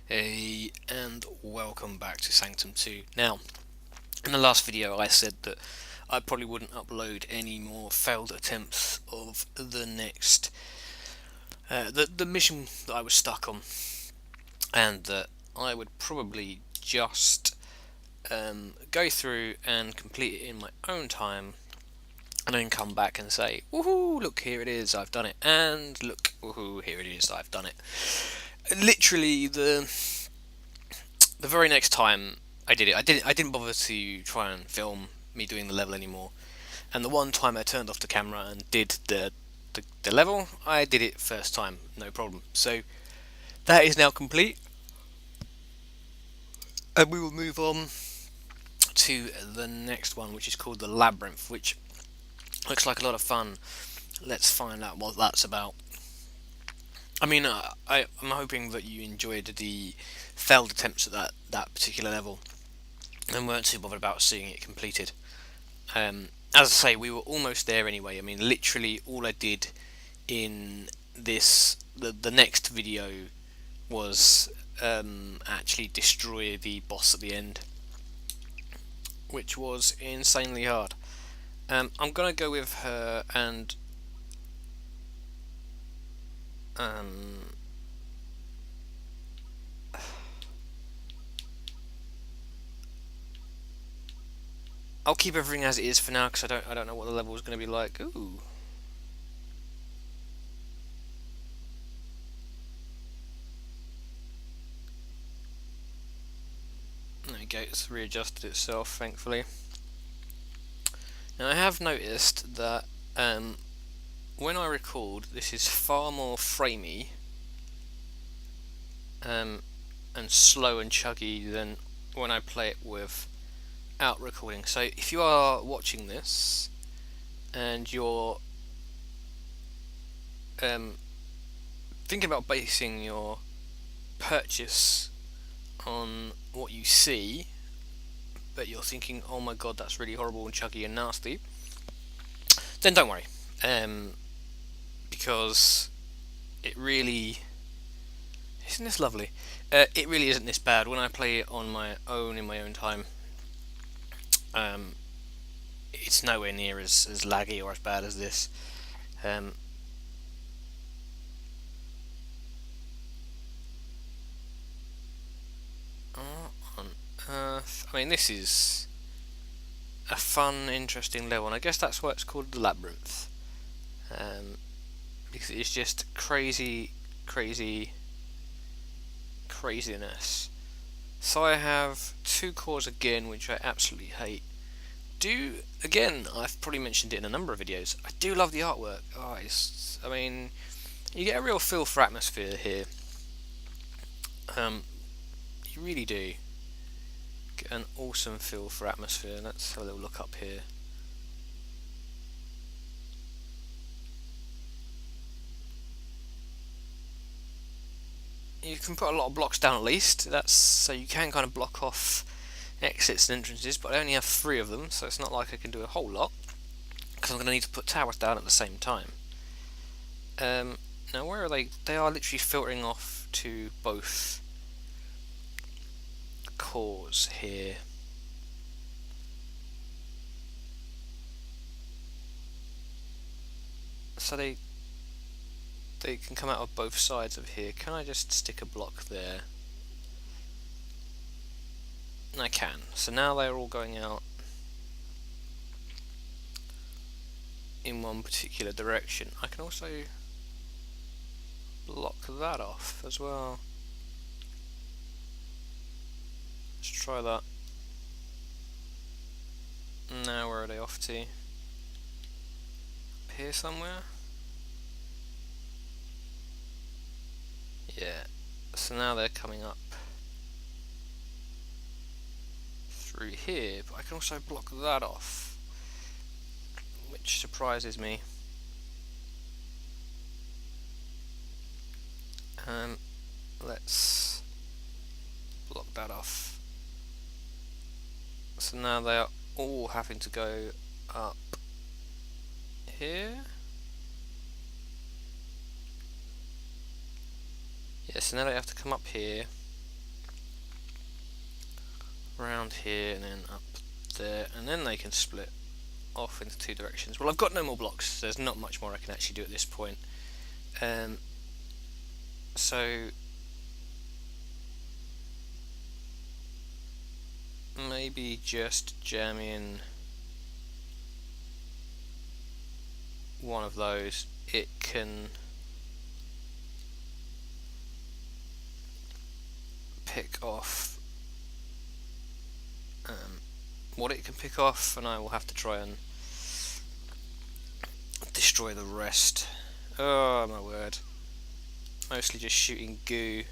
Hey, and welcome back to Sanctum 2. Now, in the last video I said that I probably wouldn't upload any more failed attempts of the next, the mission that I was stuck on, and that I would probably just go through and complete it in my own time, and then come back and say, woohoo, look, here it is, I've done it, and look, woohoo, here it is, I've done it. Literally, the very next time I did it, I didn't bother to try and film me doing the level anymore. And the one time I turned off the camera and did the level, I did it first time, no problem. So that is now complete, and we will move on to the next one, which is called the Labyrinth, which looks like a lot of fun. Let's find out what that's about. I mean, I'm hoping that you enjoyed the failed attempts at that particular level and weren't too bothered about seeing it completed. As I say, we were almost there anyway. I mean, literally all I did in the next video was actually destroy the boss at the end, which was insanely hard. I'm gonna go with her and I'll keep everything as it is for now because I don't know what the level is going to be like. Ooh. There we go, it's readjusted itself, thankfully. Now I have noticed that when I record, this is far more framey and slow and chuggy than when I play it without recording. So if you are watching this and you're thinking about basing your purchase on what you see, but you're thinking, oh my god, that's really horrible and chuggy and nasty, then don't worry, because it really isn't this lovely. It really isn't this bad. When I play it on my own in my own time, it's nowhere near as laggy or as bad as this. On Earth, I mean, this is a fun, interesting level, and I guess that's why it's called the Labyrinth, because it's just craziness. So I have two cores again, which I absolutely hate. Again, I've probably mentioned it in a number of videos, I do love the artwork. Oh, I mean, you get a real feel for atmosphere here. You really do get an awesome feel for atmosphere. Let's have a little look up here. You can put a lot of blocks down at least. That's so you can kind of block off exits and entrances, but I only have 3 of them, so it's not like I can do a whole lot because I'm going to need to put towers down at the same time. Now where are they? They are literally filtering off to both cores here. So they can come out of both sides of here. Can I just stick a block there? I can. So now they're all going out in one particular direction. I can also block that off as well. Let's try that. Now where are they off to? Up here somewhere? Yeah. So now they're coming up through here, but I can also block that off, which surprises me. Let's block that off. So now they are all having to go up here. Yeah, so now they have to come up here around here and then up there, and then they can split off into two directions. Well, I've got no more blocks, so there's not much more I can actually do at this point. So maybe just jam in one of those. It can pick off what it can pick off, and I will have to try and destroy the rest. Oh my word. Mostly just shooting goo.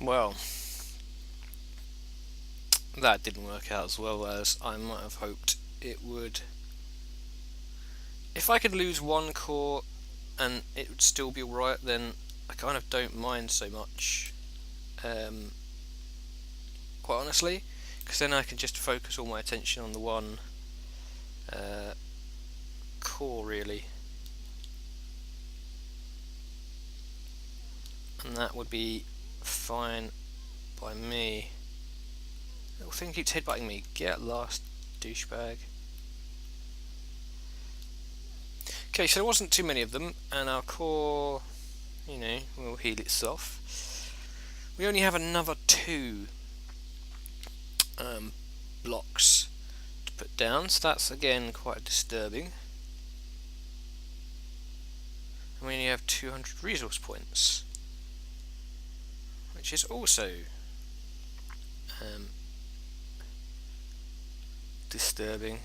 Well, that didn't work out as well as I might have hoped it would. If I could lose one core and it would still be alright, then I kind of don't mind so much, quite honestly, because then I can just focus all my attention on the one core really, and that would be fine by me. Little thing keeps headbutting me. Get lost, douchebag. Okay, so there wasn't too many of them, and our core, you know, will heal itself. We only have another 2 blocks to put down, so that's again quite disturbing. And we only have 200 resource points, which is also disturbing.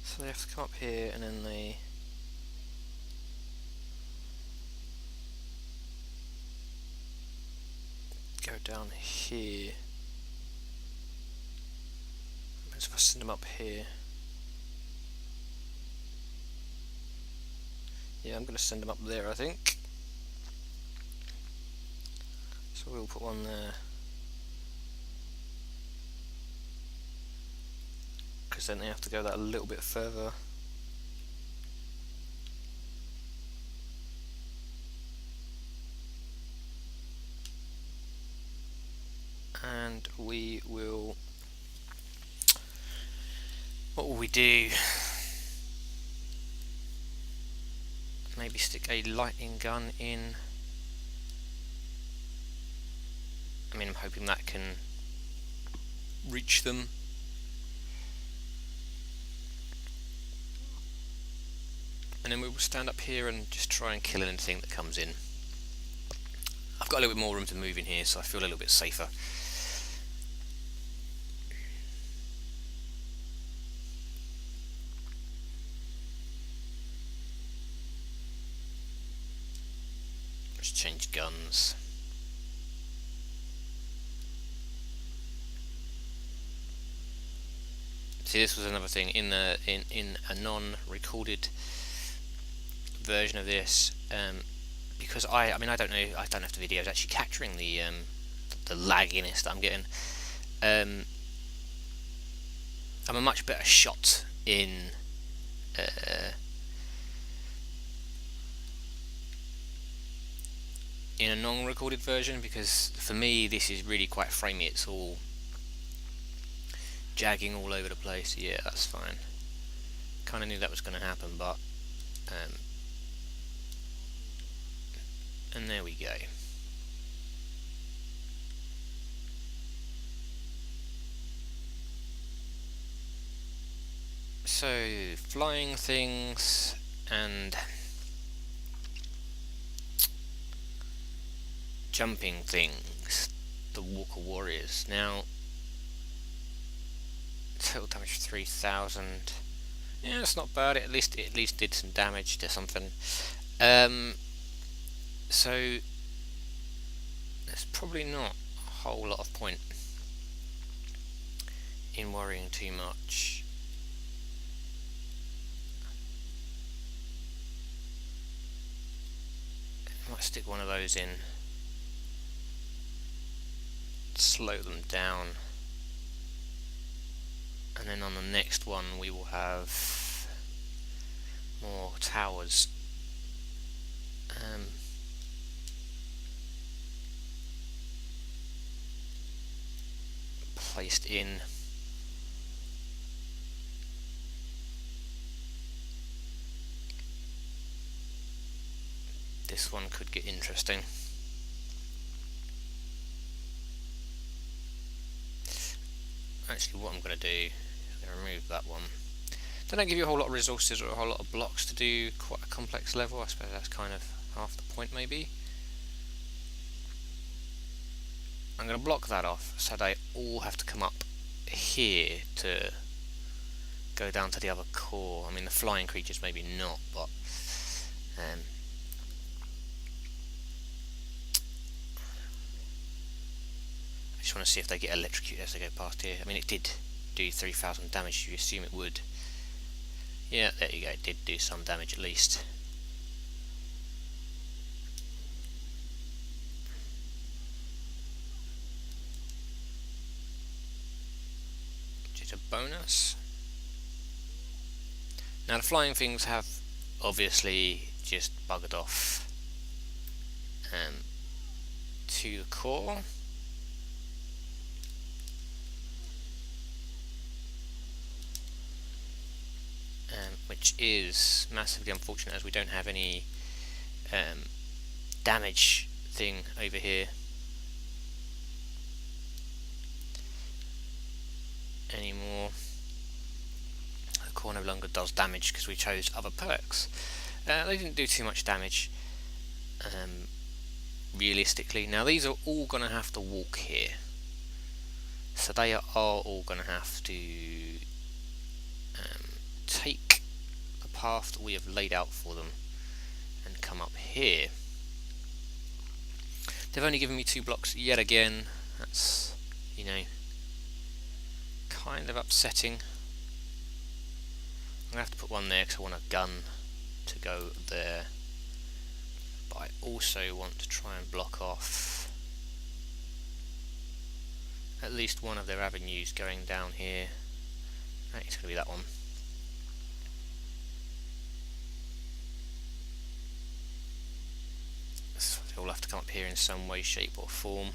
So they have to come up here and then they go down here. So if I send them up here, yeah, I'm going to send them up there, I think. So we'll put one there, because then they have to go that a little bit further. And we will, what will we do? Maybe stick a lightning gun in. I mean, I'm hoping that can reach them. And then we will stand up here and just try and kill anything that comes in. I've got a little bit more room to move in here, so I feel a little bit safer. Let's change guns. See, this was another thing in a non-recorded version of this, because I mean I don't know if the video is actually capturing the lagginess that I'm getting. I'm a much better shot in a non-recorded version, because for me this is really quite framey. It's all jagging all over the place. Yeah, that's fine. Kind of knew that was going to happen, but and there we go. So, flying things and jumping things, the Walker Warriors. Now, total damage 3,000. Yeah, that's not bad. It at least did some damage to something. So there's probably not a whole lot of point in worrying too much. I might stick one of those in, slow them down, and then on the next one we will have more towers. Placed in. This one could get interesting. Actually, what I'm going to do, I'm going to remove that one. They don't give you a whole lot of resources or a whole lot of blocks to do quite a complex level. I suppose that's kind of half the point, maybe. I'm going to block that off so they all have to come up here to go down to the other core. I mean, the flying creatures maybe not, but I just want to see if they get electrocuted as they go past here. I mean, it did do 3,000 damage, you assume it would. Yeah, there you go, it did do some damage at least. Which is a bonus. Now the flying things have obviously just buggered off to the core. Which is massively unfortunate as we don't have any damage thing over here anymore. The core no longer does damage because we chose other perks. They didn't do too much damage realistically. Now these are all going to have to walk here, so they are all going to have to take the path that we have laid out for them and come up here. They've only given me 2 blocks yet again. That's, you know, kind of upsetting. I'm going to have to put one there because I want a gun to go there, but I also want to try and block off at least one of their avenues going down here. Right, it's going to be that one. So they all have to come up here in some way, shape or form.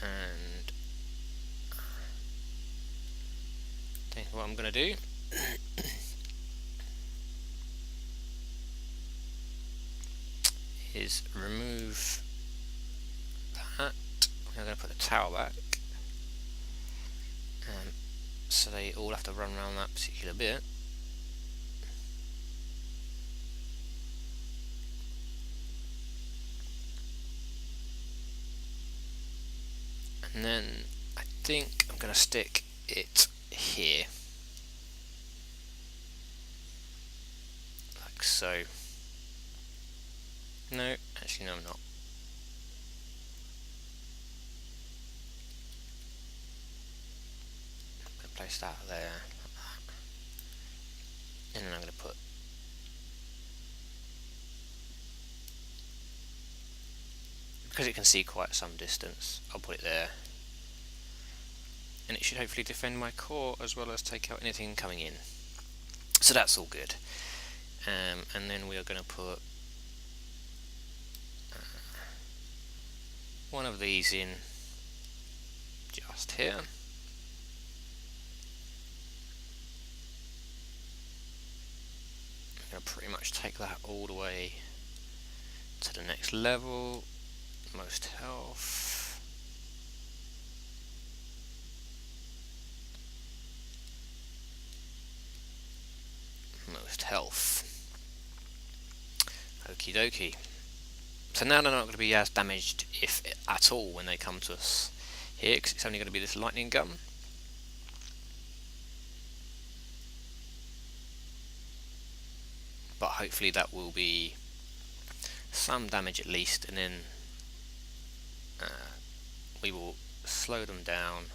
And I think what I'm going to do is remove that. I'm going to put the tower back, so they all have to run around that particular bit. And then I think I'm going to stick it here, like so. No, actually no, I'm not. I'm going to place that there, like that. And then I'm going to put because it can see quite some distance, I'll put it there. And it should hopefully defend my core as well as take out anything coming in. So that's all good. And then we are going to put one of these in just here. I'm going to pretty much take that all the way to the next level. Most health. Most health. Okie dokie. So now they're not going to be as damaged, if at all, when they come to us here, because it's only going to be this lightning gun. But hopefully that will be some damage at least, and then we will slow them down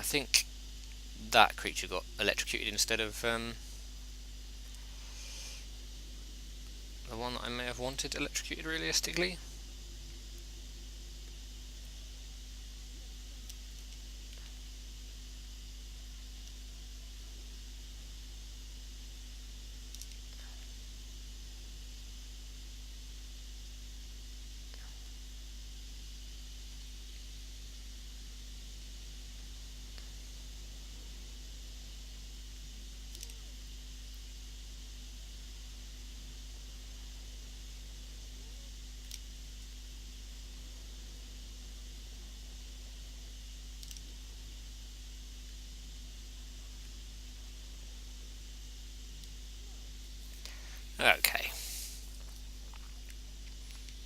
I think that creature got electrocuted instead of the one that I may have wanted electrocuted realistically. Okay.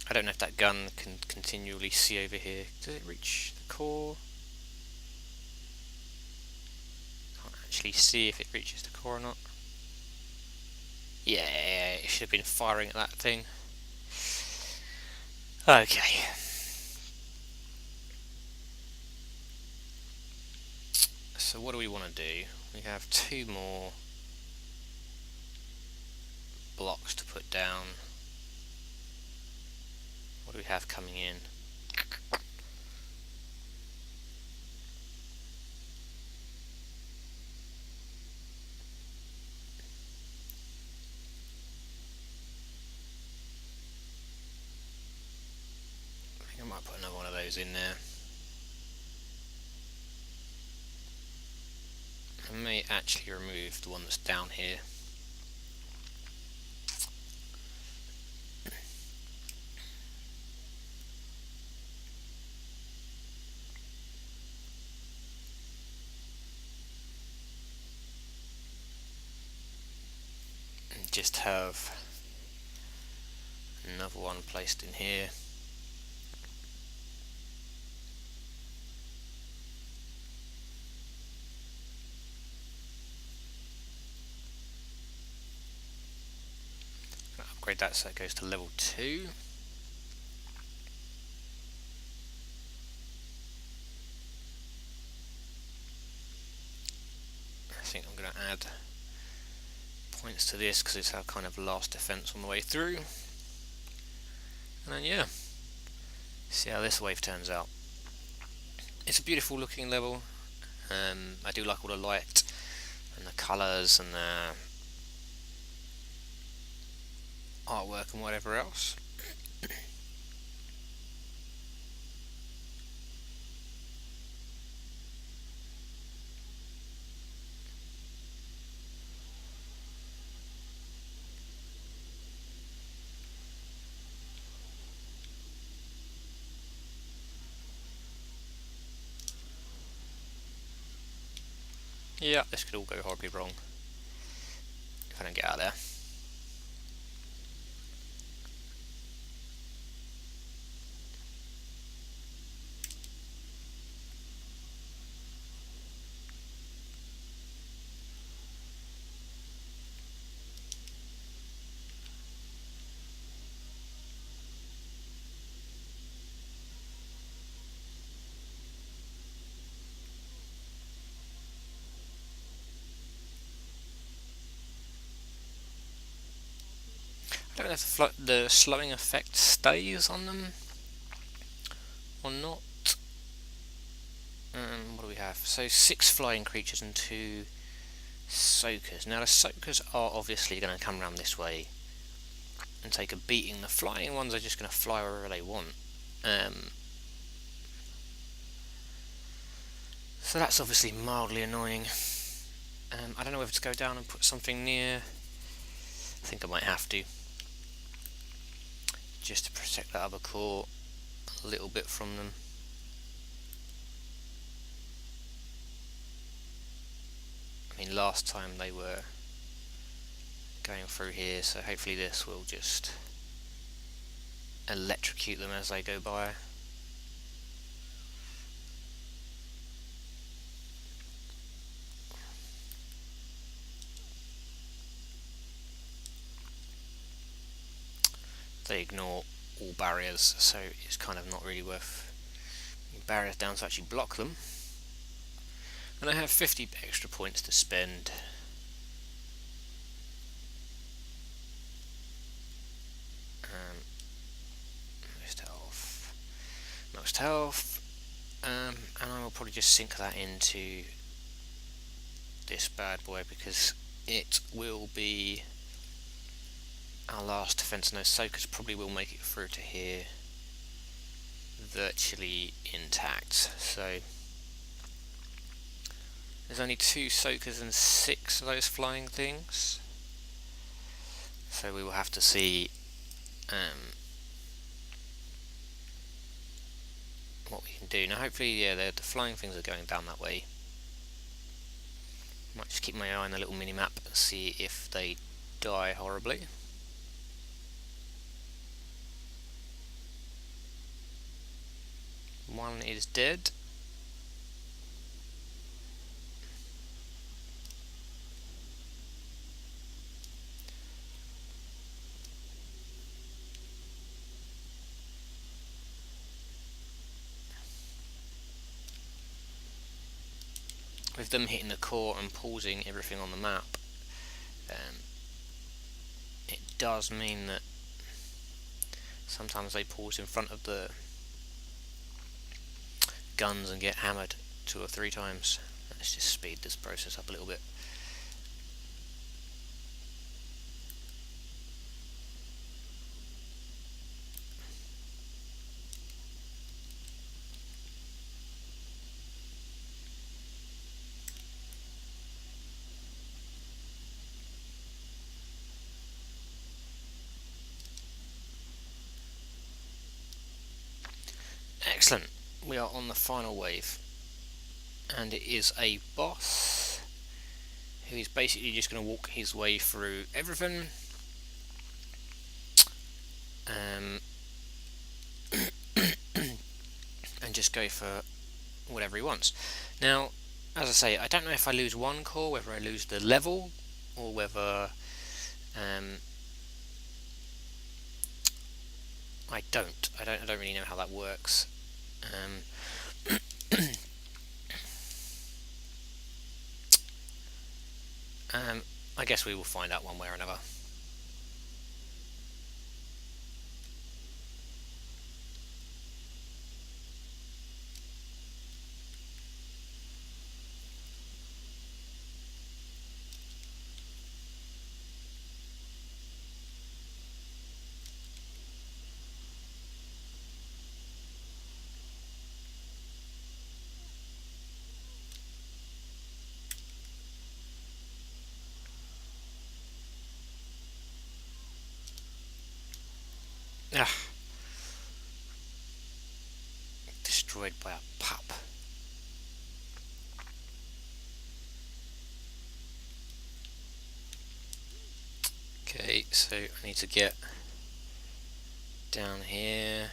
I don't know if that gun can continually see over here. Does it reach the core? Can't actually see if it reaches the core or not. Yeah, it should have been firing at that thing. Okay. So what do we want to do? We have 2 more blocks to put down. What do we have coming in? I think I might put another one of those in there. I may actually remove the one that's down here. And just have another one placed in here. Upgrade that so it goes to level 2. I think I'm going to add points to this because it's our kind of last defense on the way through. And then yeah, see how this wave turns out. It's a beautiful looking level. I do like all the light and the colours and the artwork and whatever else. Yeah, this could all go horribly wrong if I don't get out of there. I don't know if the slowing effect stays on them or not. What do we have? So 6 flying creatures and 2 soakers. Now the soakers are obviously going to come around this way and take a beating. The flying ones are just going to fly wherever they want. So that's obviously mildly annoying. I don't know whether to go down and put something near. I think I might have to, just to protect that other core a little bit from them. I mean, last time they were going through here, so hopefully this will just electrocute them as they go by. They ignore all barriers, so it's kind of not really worth barriers down to actually block them. and I have 50 extra points to spend. Most health, and I will probably just sink that into this bad boy because it will be our last defense. No, soakers probably will make it through to here virtually intact. So there's only 2 soakers and 6 of those flying things. So we will have to see what we can do. Now hopefully, yeah, the flying things are going down that way. Might just keep my eye on the little mini-map and see if they die horribly. One is dead. With them hitting the core and pausing everything on the map, it does mean that sometimes they pause in front of the guns and get hammered 2 or 3 times. Let's just speed this process up a little bit. Excellent, we are on the final wave, and it is a boss who is basically just going to walk his way through everything. And just go for whatever he wants. Now, as I say, I don't know if I lose 1 core, whether I lose the level, or whether I don't really know how that works. I guess we will find out one way or another. Ah, destroyed by a pup. Okay, so I need to get down here.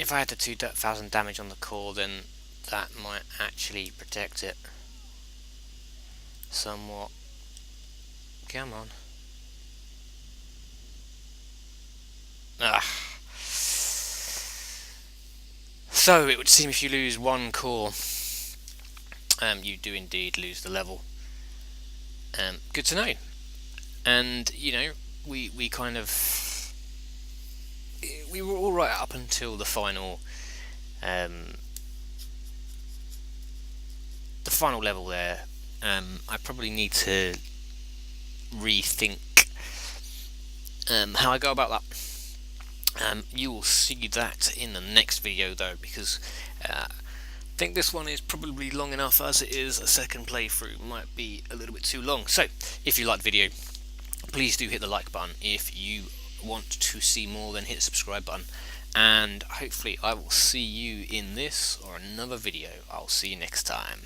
If I had the 2,000 damage on the core, then that might actually protect it somewhat. Come on. Ah. So it would seem if you lose 1 core, you do indeed lose the level. Good to know. And you know, we kind of we were all right up until the final level there. I probably need to rethink how I go about that. You will see that in the next video though, because I think this one is probably long enough as it is. A second playthrough might be a little bit too long. So if you like the video, please do hit the like button. If you want to see more, then hit the subscribe button, and hopefully I will see you in this or another video. I'll see you next time.